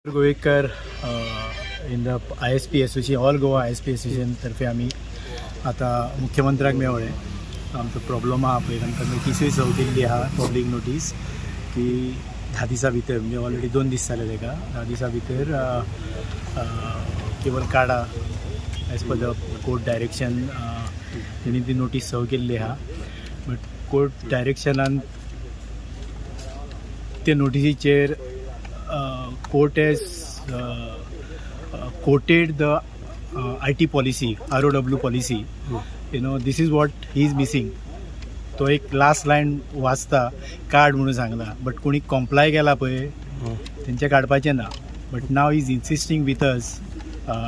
Govekar in the ISP association, all Goa ISP association तर्फे आम्ही आता मुख्यमंत्र्याक मेवळे. आमचो प्रॉब्लम आहा पळय तांकां नोटीसूय सर्व केल्ली आहा, पब्लीक नोटीस की 10 दिसां भितर, म्हणजे ऑलरेडी 2 दीस जाले ताका, 10 दिसां भितर केबल काडा as per the court direction. तेणी ती नोटीस सर्व केल्ली आहा. बट कोर्ट डायरेक्शनान ते नोटिसीचेर court has quoted the IT policy, ROW policy. This is what he is missing. तो एक लास्ट लायन वाचता, कार्ड म्हणून सांगला, बट कोणी कॉम्प्लाय केला पळय तेंचे काडपाचें ना. But now is insisting with us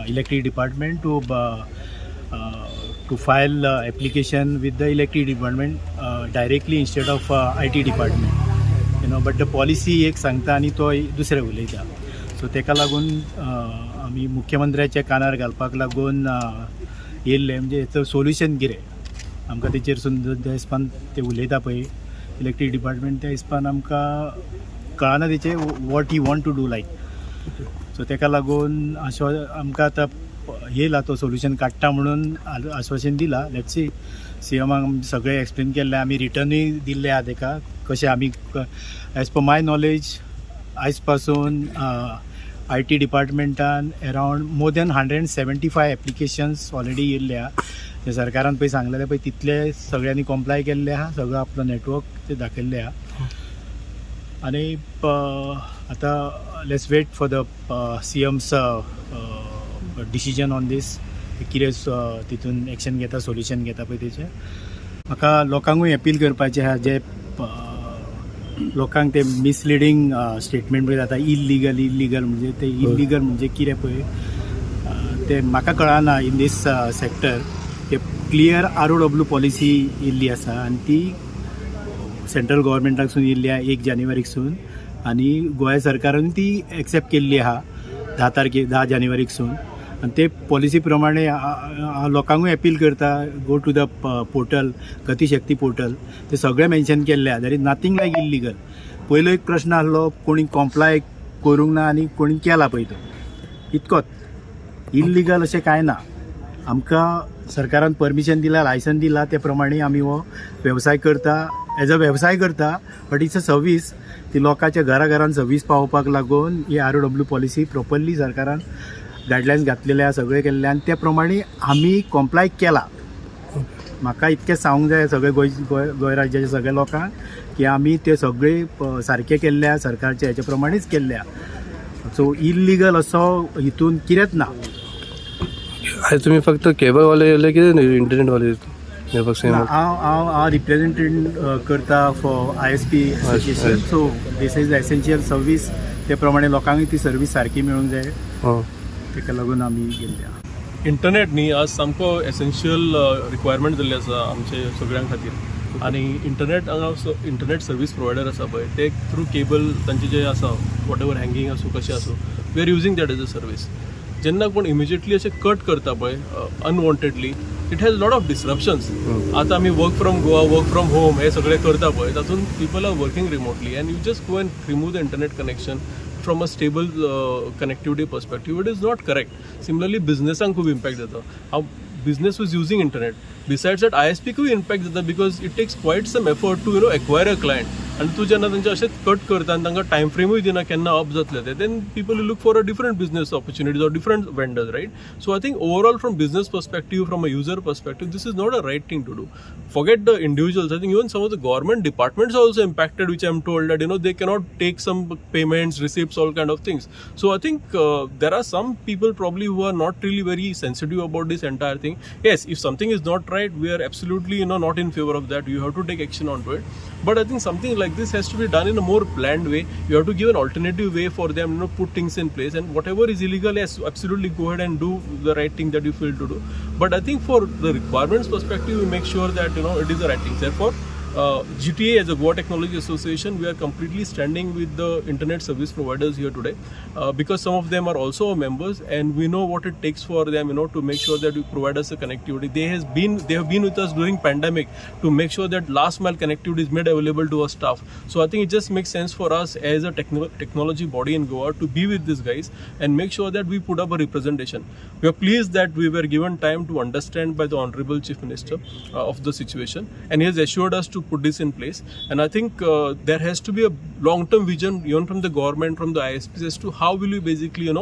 electric department to file application with the electric department directly instead of IT department. But the policy एक सांगता आनी तो दुसरें उलयता. सो तेका लागून आमी मुख्यमंत्र्याच्या कानार घालपाक लागून येयल्ले. म्हणजे हेचो सोल्युशन कितें आमकां तेचेर त्या हिसपान ते उलयता पळय इलेक्ट्रीक डिपार्टमेंट, त्या हिसपान आमकां कळना तेचें what you want to do like. So तेका लागून आमकां आतां येयला तो सोल्युशन काडटा म्हणून आश्वासन दिलां. Let's see. CMाक सगळें एक्सप्लेन केल्लें, आमी रिटर्नूय दिल्ले आहा तेका. कशें आमी एज पर माय नॉलेज आयज पासून IT डिपार्टमेंटान around more than 175 applications already येयल्ले आहा. जे सरकारान पळय सांगलेले पळय तितले सगळ्यांनी कॉम्प्लाय केल्ले आहा. सगळो आपलो नेटवर्क ते दाखयल्ले आहा. आनी आतां let's wait for the CM's decision on this. कितें तितून एक्शन घेता, सोल्युशन घेता पळय तेचें. म्हाका लोकांकूय अपील करपाचें आहा, जे लोकांक ते मिसलिडींग स्टेटमेंट पळय जाता, इल्लीगल म्हणजे ते इल्लीगल म्हणजे कितें पळय ते म्हाका कळना इन दीस सेक्टर. ते क्लियर ROW पॉलिसी येयल्ली आसा आनी ती सेंट्रल गव्हर्मेंटाकसून येयल्ली आहा 1 जानेवारीकसून, आनी गोंय सरकारान ती एक्सेप्ट केल्ली आहा 10 जानेवारीकसून. आनी ते पॉलिसी प्रमाणे लोकांकूय अपील करता, go to the portal, Gatishakti portal. ते सगळे मेन्शन केल्ले आहा. That is nothing like illegal. पयलो एक प्रश्न आसलो, कोणी कॉम्प्लाय करूंक ना आनी कोणी केला पळय तो, इतकोच. इल्लीगल अशें कांय ना. आमकां सरकारान परमिशन दिला, लायसन दिला, ते प्रमाणे आमी हो वेवसाय करता, एज अ वेवसाय करता. But it's a service. ती लोकांच्या घराघरान सर्वीस पावोवपाक लागून ही ROW पॉलिसी प्रॉपरली सरकारान गायडलायन्स घातलेले आहा, सगळे केल्ले, आनी त्या प्रमाणे आमी कॉम्प्लाय केला. म्हाका इतकें सांगूंक जाय सगळे गोंय राज्याच्या सगळ्या लोकांक की आमी ते सगळे सारके केल्ले आहा, सरकारच्या हेचे प्रमाणेच केल्ले आहा. सो इल्लीगल असो हितून कितेंच ना. तुम्ही फक्त केबलवाले येयले की इंटरनेटवाले? हांव रिप्रेझेंटेट करता for ISP association. So this is the essential service. ते प्रमाणे लोकांक ती सर्वीस सारकी मेळूंक जाय, तेका लागून आमी गेल्ले आहा. इंटरनेट न्ही आज सामको एसेन्शियल रिक्वायरमेंट जाल्ली आसा आमचे सगळ्यां खातीर. आनी इंटरनेट सर्वीस प्रोवायडर आसा पळय ते थ्रू केबल तांचे जे आसा वॉट एवर हँगींग आसूं कशें आसूं, we are using that as a service. जेन्ना कोण इमिजिएटली अशें कट करता पळय unwantedly, it has lot of disruptions. आतां आमी work from Goa, work from home हे सगळें करता पळय, तातूंत people are working remotely and you just go and remove the internet connection from a stable connectivity perspective. It is not correct. Similarly, businessank खूब impact जाता. How business was using internet. Besides that, ISP खूब impact जाता because it takes quite some effort to acquire a client. And तूं जेन्ना तेंचे अशेंच cut करता आनी तांकां टायम फ्रेमूय दिना केन्ना अप जातलें तें, then people will look for a different business opportunities or different vendors, right? So I think overall from business perspective, from a user perspective, this is not a right thing to do. Forget the individuals. I think even some of the government departments are also impacted, which I'm told that they cannot take some payments, receipts, all kind of things. So I think there are some people probably who are not really very sensitive about this entire thing. Yes, if something is not right, we are absolutely not in favor of that. You have to take action onto it. But I think something like this has to be done in a more planned way. You have to give an alternative way for them, put things in place, and whatever is illegal, yes, absolutely go ahead and do the right thing that you feel to do. But I think for the requirements perspective, we make sure that it is the right thing. Therefore, GTA as a Goa Technology Association, we are completely standing with the internet service providers here today because some of them are also our members, and we know what it takes for them, to make sure that we provide us a connectivity. They have been with us during pandemic to make sure that last mile connectivity is made available to our staff. So I think it just makes sense for us as a technology body in Goa to be with these guys and make sure that we put up a representation. We are pleased that we were given time to understand by the Honorable Chief Minister of the situation, and he has assured us to put this in place. And I think there has to be a long-term vision even from the government, from the ISPs, as to how will we basically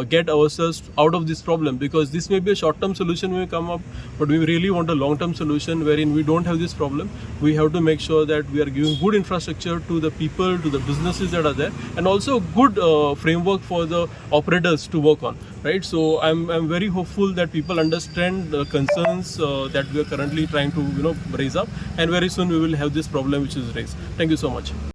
get ourselves out of this problem, because this may be a short-term solution we come up, but we really want a long-term solution wherein we don't have this problem. We have to make sure that we are giving good infrastructure to the people, to the businesses that are there, and also good framework for the operators to work on, right? So I'm very hopeful that people understand the concerns that we are currently trying to raise up, and very soon we will have this problem which is raised. Thank you so much.